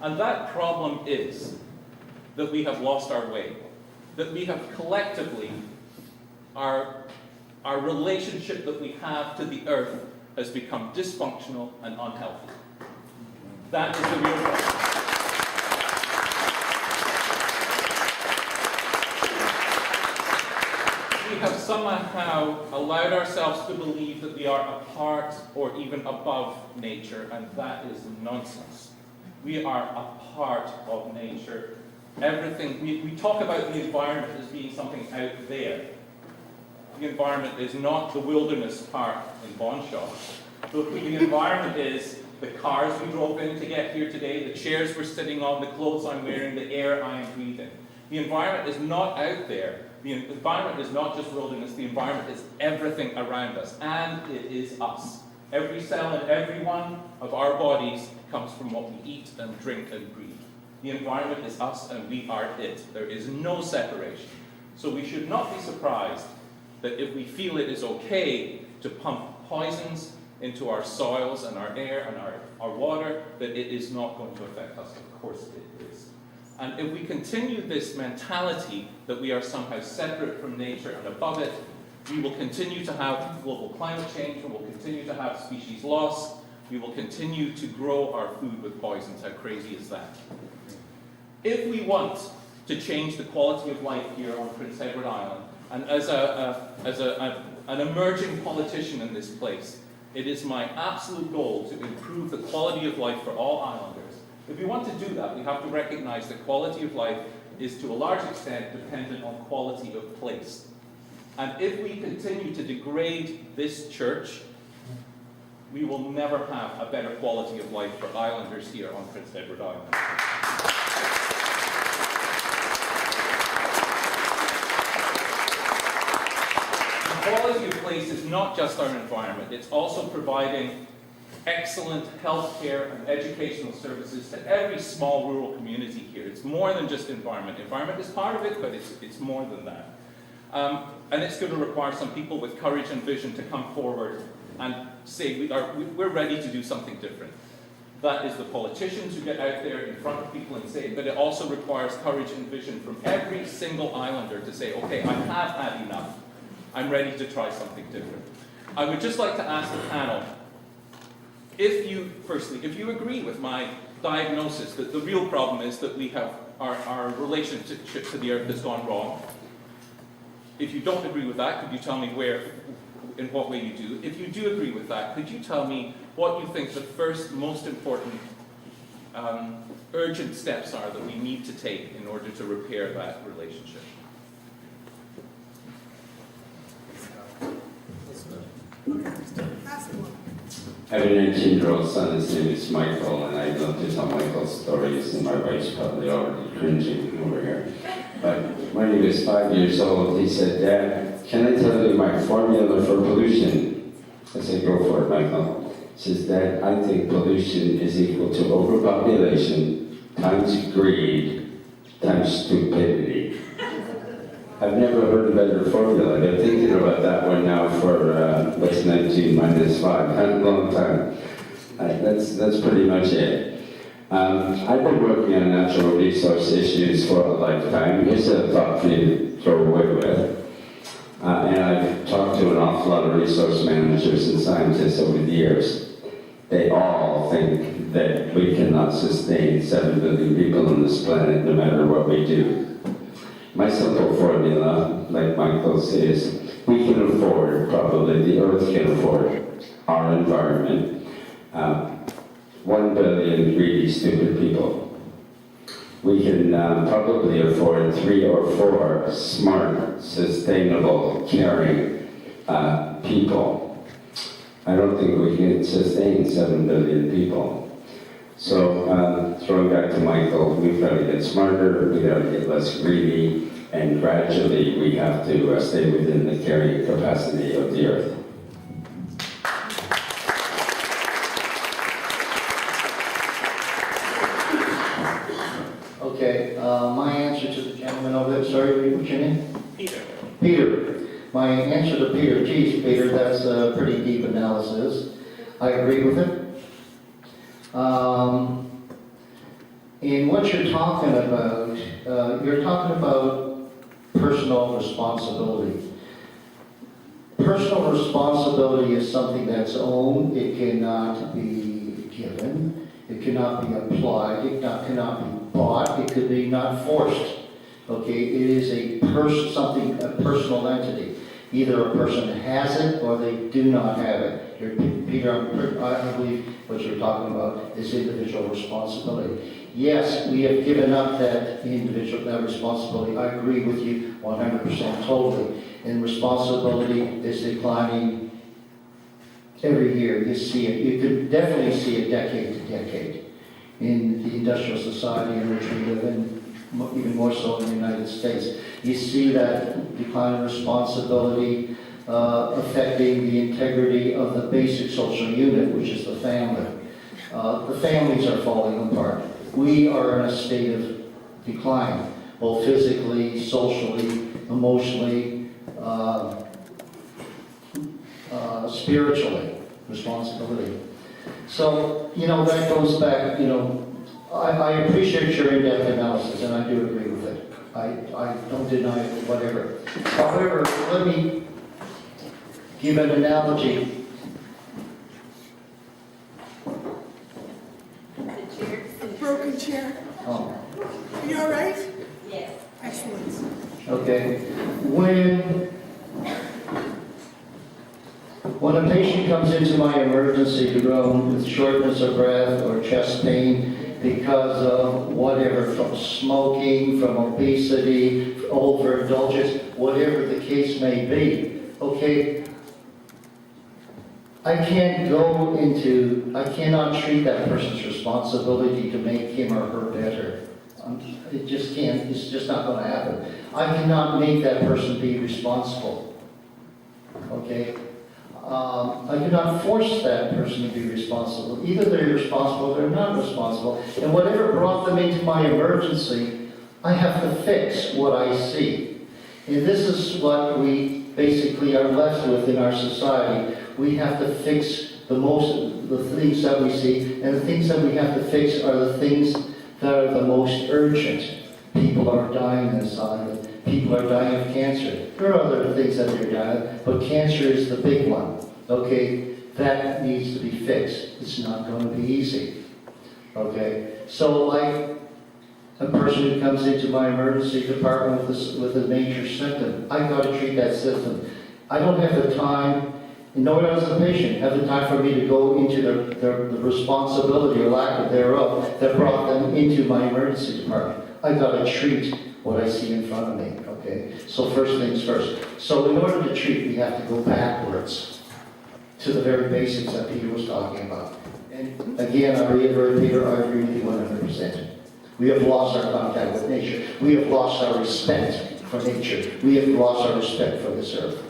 And that problem is that we have lost our way, that we have collectively, our relationship that we have to the earth has become dysfunctional and unhealthy. That is the real problem. We have somehow allowed ourselves to believe that we are apart or even above nature, and that is nonsense. We are a part of nature. Everything, we talk about the environment as being something out there. The environment is not the wilderness park in Bonshaw. The environment is the cars we drove in to get here today, the chairs we're sitting on, the clothes I'm wearing, the air I am breathing. The environment is not out there. The environment is not just wilderness. The environment is everything around us, and it is us. Every cell in every one of our bodies comes from what we eat and drink and breathe. The environment is us, and we are it. There is no separation. So we should not be surprised that if we feel it is okay to pump poisons into our soils and our air and our water, that it is not going to affect us. Of course it is. And if we continue this mentality that we are somehow separate from nature and above it, we will continue to have global climate change, we will continue to have species loss, we will continue to grow our food with poisons. How crazy is that? If we want to change the quality of life here on Prince Edward Island, and as an emerging politician in this place, it is my absolute goal to improve the quality of life for all islanders. If we want to do that, we have to recognize that quality of life is to a large extent dependent on quality of place. And if we continue to degrade this church, we will never have a better quality of life for islanders here on Prince Edward Island. Quality of place is not just our environment, it's also providing excellent healthcare and educational services to every small rural community here. It's more than just environment. Environment is part of it, but it's more than that. And it's going to require some people with courage and vision to come forward and say we're ready to do something different. That is the politicians who get out there in front of people and say it, but it also requires courage and vision from every single islander to say, okay, I have had enough. I'm ready to try something different. I would just like to ask the panel, if you agree with my diagnosis that the real problem is that we have our relationship to the earth has gone wrong. If you don't agree with that, could you tell me in what way you do? If you do agree with that, could you tell me what you think the first most important urgent steps are that we need to take in order to repair that relationship? I have a 19-year-old son, his name is Michael, and I love to tell Michael's stories, and my wife's probably already cringing over here. But when he was 5 years old, he said, "Dad, can I tell you my formula for pollution?" I said, "Go for it, Michael." He says, "Dad, I think pollution is equal to overpopulation times greed times stupidity." I've never heard a better formula. I've been thinking about that one now for what's 19 minus 5, a long time. That's pretty much it. I've been working on natural resource issues for a lifetime. Here's a thought for you to throw away with. And I've talked to an awful lot of resource managers and scientists over the years. They all think that we cannot sustain 7 billion people on this planet no matter what we do. My simple formula, like Michael's, is we can afford, probably the earth can afford, our environment. 1 billion greedy, stupid people. We can probably afford 3 or 4 smart, sustainable, caring people. I don't think we can sustain 7 billion people. So, throwing back to Michael, we've got to get smarter, we've got to get less greedy, and gradually we have to stay within the carrying capacity of the earth. Okay, my answer to the gentleman over there, sorry, what's your name? Peter. Peter. My answer to Peter, geez, Peter, that's a pretty deep analysis. I agree with it. And what you're talking about personal responsibility. Personal responsibility is something that's owned. It cannot be given. It cannot be applied. It cannot be bought. It could be not forced. Okay, it is a personal entity. Either a person has it or they do not have it. Peter, I believe what you're talking about is individual responsibility. Yes, we have given up that responsibility. I agree with you 100% totally. And responsibility is declining every year. You see it. You could definitely see it decade to decade in the industrial society in which we live in, even more so in the United States. You see that decline in responsibility affecting the integrity of the basic social unit, which is the family. The families are falling apart. We are in a state of decline, both physically, socially, emotionally, spiritually, responsibility. So, that goes back, I appreciate your in-depth analysis, and I do agree with it. I don't deny it, whatever. However, let me give an analogy. Broken chair. Oh, Are you all right? Yes. Excellent. okay. When a patient comes into my emergency room with shortness of breath or chest pain because of whatever, from smoking, from obesity, overindulgence, whatever the case may be, okay, I cannot treat that person's responsibility to make him or her better. It just can't, it's just not going to happen. I cannot make that person be responsible, okay? I cannot force that person to be responsible. Either they're responsible or they're not responsible. And whatever brought them into my emergency, I have to fix what I see. And this is what we basically are left with in our society. We have to fix the things that we see, and the things that we have to fix are the things that are the most urgent. People are dying inside. People are dying of cancer. There are other things that they're dying of, but cancer is the big one. Okay, that needs to be fixed. It's not going to be easy. Okay, so like a person who comes into my emergency department with a major symptom, I've got to treat that symptom. I don't have the time, and nor does the patient have the time for me to go into the responsibility or lack of thereof that brought them into my emergency department. I've got to treat what I see in front of me, okay? So first things first. So in order to treat, we have to go backwards to the very basics that Peter was talking about. And again, I reiterate, Peter, I agree with you 100%. We have lost our contact with nature. We have lost our respect for nature. We have lost our respect for this earth.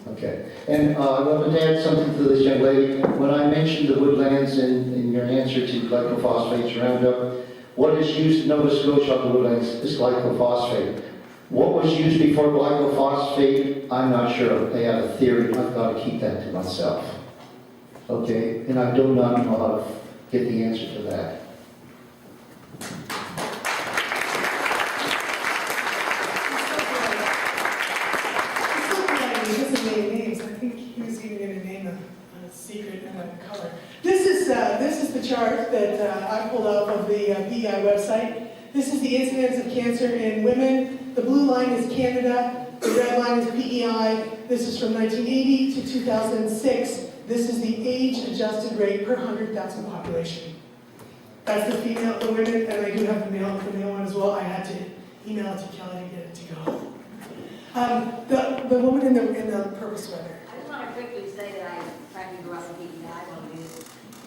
Okay. And I wanted to add something to this young lady. When I mentioned the woodlands in your answer to glyphosate Roundup, what is used in Nova Scotia on the woodlands is glyphosate. What was used before glyphosate, I'm not sure. They have a theory. I've got to keep that to myself. Okay? And I do not know how to get the answer to that. He doesn't name names. I think he was even going to name a secret and a color. This is the chart that I pulled out of the PEI website. This is the incidence of cancer in women. The blue line is Canada. The red line is PEI. This is from 1980 to 2006. This is the age-adjusted rate per 100,000 population. That's the women, and I do have the male one as well. I had to email it to Kelly to get it to go. The woman in the purple sweater. I just want to quickly say that I practically grew up in PEI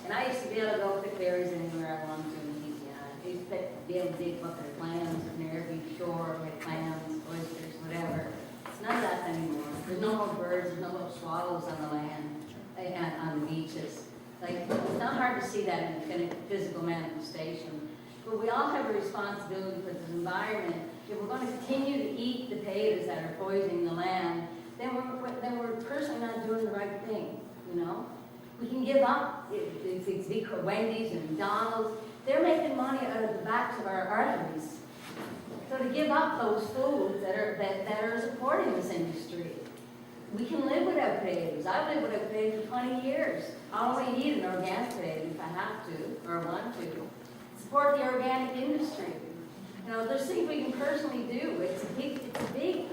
and I used to be able to go pick berries anywhere I wanted to in PEI. I used to be able to dig bucket of clams near every shore, like clams, oysters, whatever. It's none of that anymore. There's no more birds, there's no more swallows on the land and on the beaches. Like, it's not hard to see that in a physical manifestation. But we all have a responsibility for this environment. If we're going to continue to eat the potatoes that are poisoning the land, then we're personally not doing the right thing, you know? We can give up. It's Wendy's and McDonald's. They're making money out of the back backs of our arteries. So to give up those foods that are supporting this industry, we can live without potatoes. I've lived without potatoes for 20 years. I only need an organic potato if I have to or want to. Support the organic industry. You know, there's things we can personally do. It's a big thing.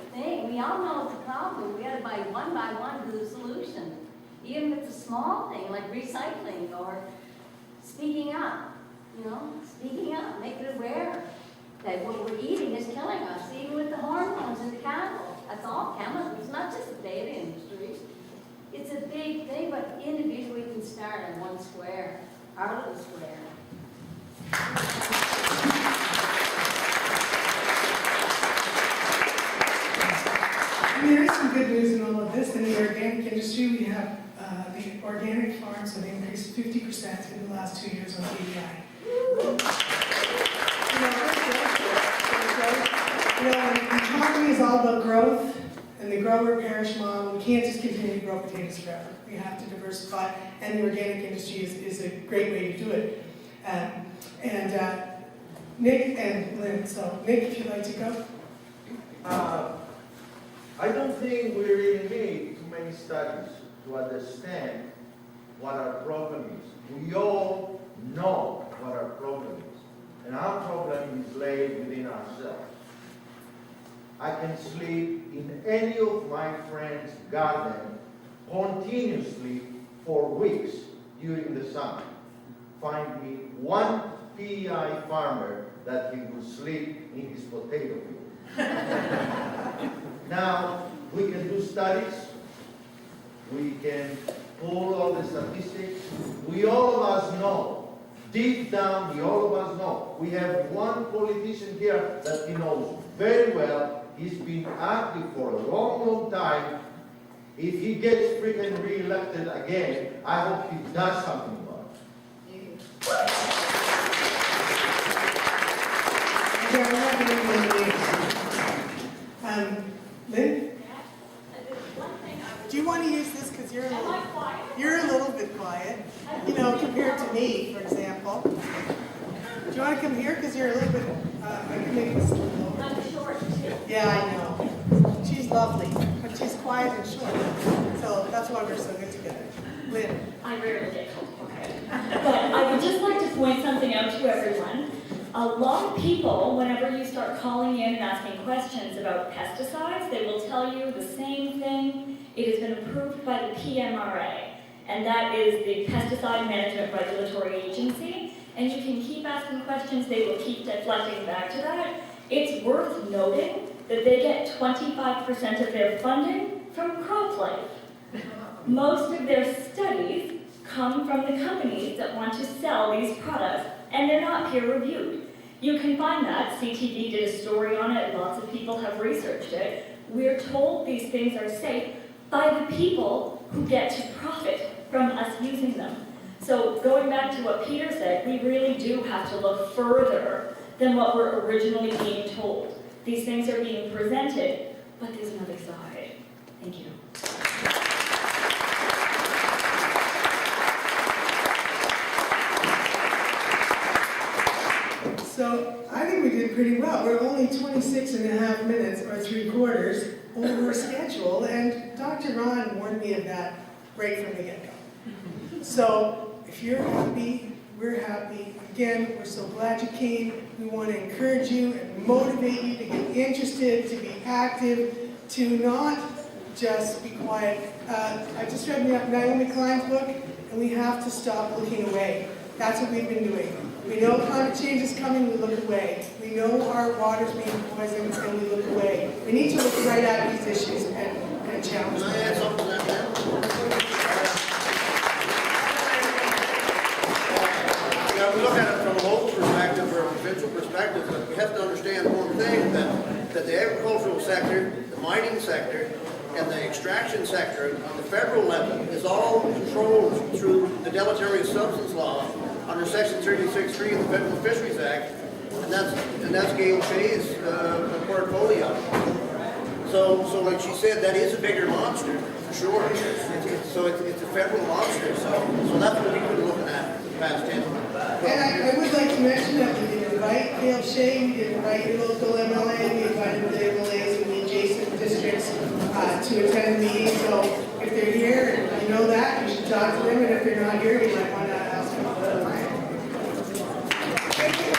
We all know it's a problem. We got to buy one to the solution. Even if it's a small thing like recycling or speaking up. You know, speaking up, make it aware that what we're eating is killing us, even with the hormones in the cattle. That's all chemicals. It's not just the dairy industry. It's a big thing, but individually we can start in one square, our little square. And there is some good news in all of this. In the organic industry, we have the organic farms have increased 50% in the last 2 years on PEI. You know, the economy is all about growth, and the grower parish model. We can't just continue to grow potatoes forever. We have to diversify, and the organic industry is a great way to do it. Nick and Lynn. So, Nick, if you'd like to go. I don't think we really need too many studies to understand what our problem is. We all know what our problem is. And our problem is laid within ourselves. I can sleep in any of my friends' garden continuously for weeks during the summer. Find me one PEI farmer that he will sleep in his potato field. Now, we can do studies. We can pull all the statistics. We all of us know, deep down, we all of us know. We have one politician here that he knows very well. He's been active for a long, long time. If he gets freaking re-elected again, I hope he does something about it. Yeah, we're not going to do any Lynn? Do you want to use this because you're a little bit quiet? You know, compared to me, for example. Do you want to come here because you're a little bit? I can make this a little lower. I'm short too. Yeah, I know. She's lovely, but she's quiet and short. So that's why we're so good together. Lynn. I rarely get called quiet. But I would just like to point something out to everyone. A lot of people, whenever you start calling in and asking questions about pesticides, they will tell you the same thing. It has been approved by the PMRA, and that is the Pesticide Management Regulatory Agency. And you can keep asking questions, they will keep deflecting back to that. It's worth noting that they get 25% of their funding from CropLife. Most of their studies come from the companies that want to sell these products, and they're not peer-reviewed. You can find that. CTV did a story on it. Lots of people have researched it. We're told these things are safe by the people who get to profit from us using them. So going back to what Peter said, we really do have to look further than what we're originally being told. These things are being presented, but there's another side. Thank you. So I think we did pretty well. We're only 26 and a half minutes, or 3/4, over schedule, and Dr. Ron warned me of that right from the get-go. So if you're happy, we're happy. Again, we're so glad you came. We want to encourage you and motivate you to get interested, to be active, to not just be quiet. I just read Naomi Klein's book, and we have to stop looking away. That's what we've been doing. We know climate change is coming, we look away. We know our water's being poisoned, and we look away. We need to look right at these issues and challenge them. Can I add something to that? We look at it from a local perspective or a provincial perspective, but we have to understand one thing, that the agricultural sector, the mining sector, and the extraction sector on the federal level is all controlled through the deleterious substance law under Section 36(3) of the Federal Fisheries Act, and that's Gail Shea's portfolio. So like she said, that is a bigger monster, for sure. So it's a federal monster, so that's what we've been looking at the past 10. And I would like to mention that we did invite Gail shame, you invite your local MLA, we invited the MLAs in the adjacent districts to attend the meeting. So if they're here and you know that, you should talk to them, and if they're not here, you might want to ask them. Thank you.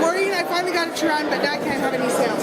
Maureen, I finally got it to run, but now I can't have any sound.